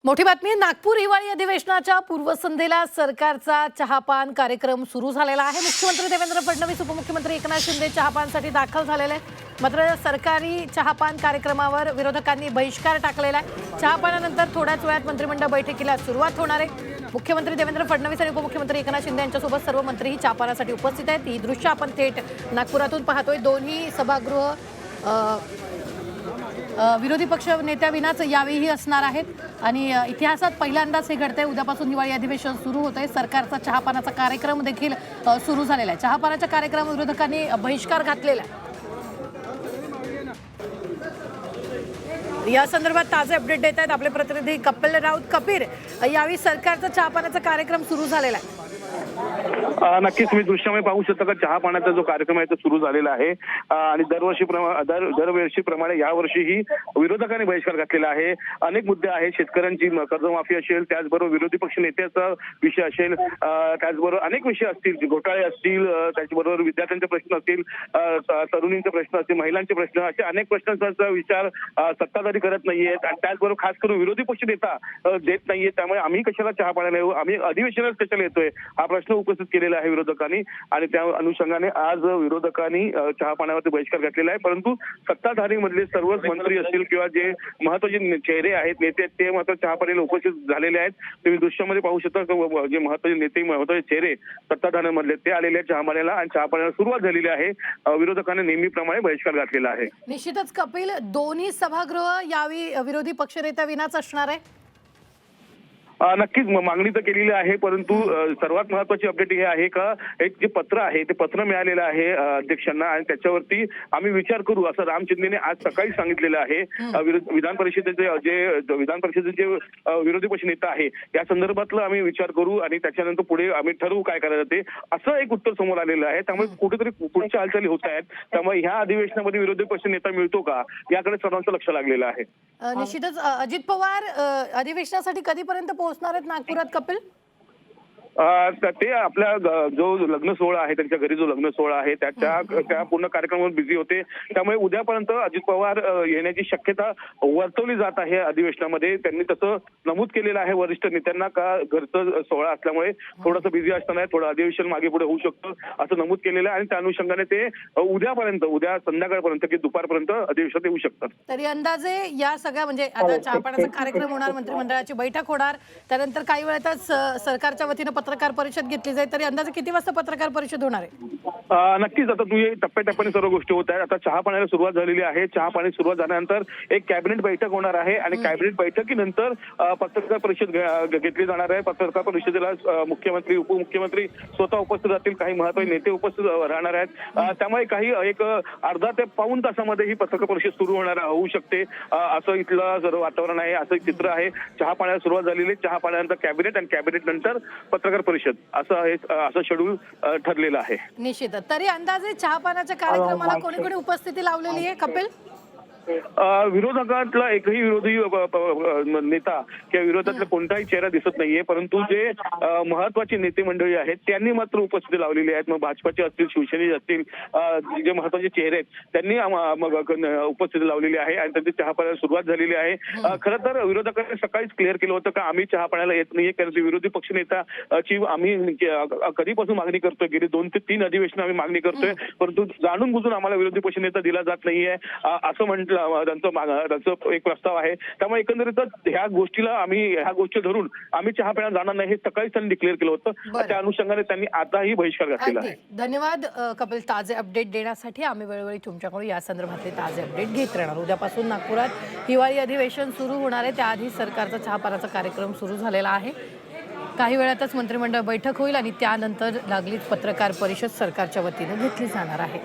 मोठी बातमी नागपूर हिवाळी अधिवेशनाच्या पूर्वसंध्येला सरकारचा चहापान कार्यक्रम सुरू झालेला आहे। मुख्यमंत्री देवेंद्र फडणवीस, उपमुख्यमंत्री एकनाथ शिंदे चहापानसाठी दाखल झालेले आहेत। मात्र सरकारी चहापान कार्यक्रमावर विरोधकांनी बहिष्कार टाकलेला आहे। चहापानानंतर थोड्याच वेळात मंत्रिमंडळ बैठकीला सुरुवात होणार आहे। मुख्यमंत्री देवेंद्र फडणवीस आणि उपमुख्यमंत्री एकनाथ शिंदे यांच्यासोबत सर्व मंत्रीही चहापानासाठी उपस्थित आहेत। ही दृश्य आपण थेट नागपुरातून पाहतोय। दोन्ही सभागृह विरोधी पक्ष नेत्याविनाच यावेळी असणार आहेत आणि इतिहासात पहिल्यांदाच हे घडतंय। उद्यापासून हिवाळी अधिवेशन सुरू होतंय। सरकारचा चहापानाचा कार्यक्रम देखील सुरू झालेला आहे। चहापानाच्या कार्यक्रमावर विरोधकांनी बहिष्कार घातलेला आहे। या संदर्भात ताजे अपडेट देत आहेत आपले प्रतिनिधी कपिल राऊत। कपिल, यावेळी सरकारचा चहापानाचा कार्यक्रम सुरू झालेला आहे। नक्कीच मी दृश्यामध्ये पाहू शकता का चहा पाण्याचा जो कार्यक्रम आहे तो सुरू झालेला आहे आणि दरवर्षीप्रमाणे यावर्षीही विरोधकांनी बहिष्कार घातलेला आहे। अनेक मुद्दे आहेत, शेतकऱ्यांची कर्जमाफी असेल, त्याचबरोबर विरोधी पक्ष नेत्याचा विषय असेल, त्याचबरोबर अनेक विषय असतील, घोटाळे असतील, त्याचबरोबर विद्यार्थ्यांचे प्रश्न असतील, तरुणींचे प्रश्न असतील, महिलांचे प्रश्न, असे अनेक प्रश्नांचा विचार सत्ताधारी करत नाहीयेत आणि त्याचबरोबर खास करून विरोधी पक्ष नेता देत नाहीये। त्यामुळे आम्ही कशाला चहा पाण्याला येऊ, आम्ही अधिवेशनात कशाला येतोय, हा प्रश्न उपस्थित केलेला आहे विरोधकांनी आणि त्या अनुषंगाने आज विरोधकांनी चहा पाण्यावरती बहिष्कार घातलेला आहे। परंतु सत्ताधारी मधले सर्वच मंत्री असतील किंवा जे महत्वाचे चेहरे आहेत, नेते आहेत, ते मात्र चहा पाण्याला उपस्थित झालेले आहेत। तुम्ही दृश्यामध्ये पाहू शकता जे महत्वाचे नेते, महत्वाचे चेहरे सत्ताधाऱ्यांमधले ते आलेले आहेत चहा पाण्याला आणि चहा पाण्याला सुरुवात झालेली आहे। विरोधकांनी नेहमीप्रमाणे बहिष्कार घातलेला आहे। निश्चितच कपिल, दोन्ही सभागृह यावेळी विरोधी पक्षनेत्या विनाच असणार आहे। नक्कीच मागणी तर केलेली आहे, परंतु सर्वात महत्वाची अपडेट हे आहे का एक जे पत्र आहे ते पत्र मिळालेलं आहे अध्यक्षांना आणि त्याच्यावरती आम्ही विचार करू असं राम शिंदेने आज सकाळी सांगितलेलं आहे। विधान परिषदेचे विरोधी पक्ष नेता आहे या संदर्भातलं आम्ही विचार करू आणि त्याच्यानंतर पुढे आम्ही ठरवू काय करायचं ते, असं एक उत्तर समोर आलेलं आहे। त्यामुळे कुठेतरी पुढच्या हालचाली होत आहेत। त्यामुळे ह्या अधिवेशनामध्ये विरोधी पक्ष नेता मिळतो का याकडे सर्वांचं लक्ष लागलेलं आहे। निश्चितच अजित पवार अधिवेशनासाठी कधीपर्यंत पोहोचणार आहेत नागपुरात कपिल? ते आपल्या जो लग्न सोहळा आहे, त्यांच्या घरी जो लग्न सोहळा आहे त्या पूर्ण कार्यक्रमावर बिझी होते। त्यामुळे उद्यापर्यंत अजित पवार येण्याची शक्यता वर्तवली जात आहे अधिवेशनामध्ये। त्यांनी तसं नमूद केलेलं आहे वरिष्ठ नेत्यांना का घरचं सोहळा असल्यामुळे थोडंसं बिझी असताना थोडं अधिवेशन मागे पुढे होऊ शकतं असं नमूद केलेलं आहे आणि त्या अनुषंगाने ते उद्या संध्याकाळपर्यंत की दुपारपर्यंत अधिवेशनात येऊ शकतात। तरी अंदाजे या सगळ्या म्हणजे आता चहापानाचा कार्यक्रम होणार, मंत्रिमंडळाची बैठक होणार, त्यानंतर काही वेळातच सरकारच्या वतीने पत्रकार परिषद घेतली जाईल, तरी अंदाजे किती वाजता पत्रकार परिषद होणार आहे? नक्कीच आता तुम्ही टप्प्याटप्प्याने सर्व गोष्टी होत आहेत। आता चहा पाण्याला सुरुवात झालेली आहे। चहा पाणी सुरुवात झाल्यानंतर एक कॅबिनेट बैठक होणार आहे आणि कॅबिनेट बैठकीनंतर पत्रकार परिषद घेतली जाणार आहे। पत्रकार परिषदेला मुख्यमंत्री, उपमुख्यमंत्री स्वतः उपस्थित राहतील, काही महत्त्वाचे नेते उपस्थित राहणार आहेत। त्यामुळे काही एक अर्धा ते पाऊण तासामध्ये ही पत्रकार परिषद सुरू होऊ शकते असं इथलं सर्व वातावरण आहे, असं चित्र आहे। चहा पाण्याला सुरुवात झालेली, चहा पाण्यानंतर कॅबिनेट आणि कॅबिनेट नंतर पत्रकार परिषद असं शेड्यूल ठरलेलं आहे। निश्चित। तरी अंदाजे चहापानाच्या कार्यक्रमाला कोणी कोणी उपस्थिती लावलेली आहे कपिल? विरोधकातला एकही विरोधी नेता किंवा विरोधातला कोणताही चेहरा दिसत नाहीये, परंतु जे महत्वाचे नेते मंडळी आहेत त्यांनी मात्र उपस्थिती लावलेली आहेत। मग भाजपाचे असतील, शिवसेनेचे असतील, जे महत्वाचे चेहरे आहेत त्यांनी उपस्थिती लावलेली आहे आणि त्यांची चहा पाण्याला सुरुवात झालेली आहे। खरं तर विरोधकांनी सकाळीच क्लिअर केलं होतं का आम्ही चहा पाण्याला येत नाहीये, कारण विरोधी पक्ष नेताची आम्ही कधीपासून मागणी करतोय, गेली 2 ते 3 अधिवेशन आम्ही मागणी करतोय, परंतु जाणून बुजून आम्हाला विरोधी पक्ष नेता दिला जात नाहीये असं म्हटलं त्यांचं एक प्रस्ताव आहे। त्यामुळे एकंदरीतच ह्या गोष्टी धरून आम्ही चहा पिण्याला जाणार नाही हे सकाळीच त्यांनी डिक्लेअर केलं होतं। त्या अनुषंगाने त्यांनी आताही बहिष्कार घातलेला आहे। धन्यवाद कपिल, ताजे अपडेट देण्यासाठी। आम्ही वेळोवेळी तुमच्याकडून या संदर्भातले ताजे अपडेट घेत राहणार। उद्यापासून नागपुरात हिवाळी अधिवेशन सुरू होणार आहे, त्याआधी सरकारचा चहापानाचा कार्यक्रम सुरू झालेला आहे। काही वेळातच मंत्रिमंडळ बैठक होईल आणि त्यानंतर लागलीच पत्रकार परिषद सरकारच्या वतीने घेतली जाणार आहे।